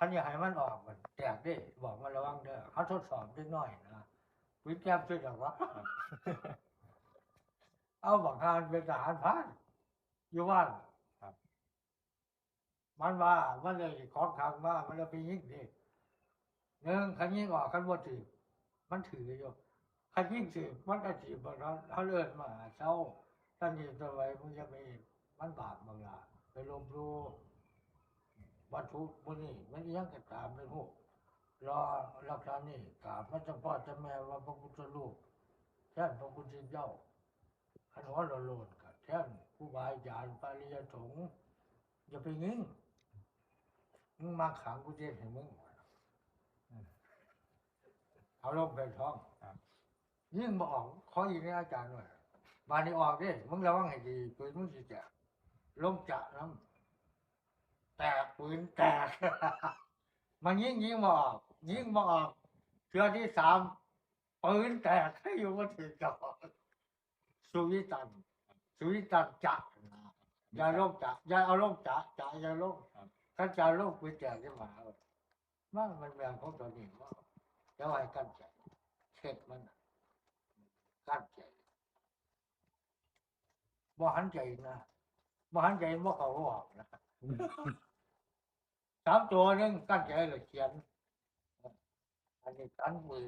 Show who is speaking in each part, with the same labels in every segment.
Speaker 1: คันอยากให้มันออกมันแตกเด้บอกมันระวังเด้อเขาทดสอบเล็กน้อยนะวิทยาช่วยจังวะ เอาบังคารเป็นทหารพรานอยู่บ้าน
Speaker 2: ครับ
Speaker 1: มันว่ามันเลยของทางว่ามันเลยไปยิงดิหนึ่งคันยิงออกคันบ่ถือมันถืออยู่คันยิงถือมันก็ถือบ่นั้นเขาเลื่อนมาเช้าท่านนี่ตัวไว้มึงจะไปมันบาปบางละไปลมรูวัตถุพวกนี้มันยังกระตามไม่รู้รอรักษานี่กราบพระเจ้าพ่อเจ้าแม่ว่าพระพุทธรูปแท่นพระพุทธเจ้าขันหัวโลนกับแท่นผู้บาอาจารย์ปาริยสงฆ์อย่าไปยิงมึงมาขังกูเจ็บให้มึงเอาลงไปท้อง
Speaker 2: ครับ
Speaker 1: ยิ่งมาออกขออีกในอาจารย์หน่อยบานนี้ออกดิมึงระวังให้ดีปืนมึงสิจะลงจะน้ำแตกปืนแตก มันยิงมาออกยิงมาออกเทือที่สามปืนแตกให้อยู่มาถึงก่อนสุวิตันจะอย่าลงจะอย่าเอาลงจะอย่าลง
Speaker 2: ครับ
Speaker 1: ถ้าจะลงปืนแตกขึ้นมามันแรงของตัวนี้ว่าจะไว้กันใจเช็ดมันน่ะกั้นใจบ่หันใจนะบ่หันใจบ่เขาออกนะ สามตัวนึงกั้นใจเลยเขียนอันนี้กันมือ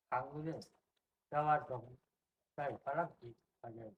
Speaker 1: ขังมือนึงแต่ว่าต้องใช้พลังจิตไปเลย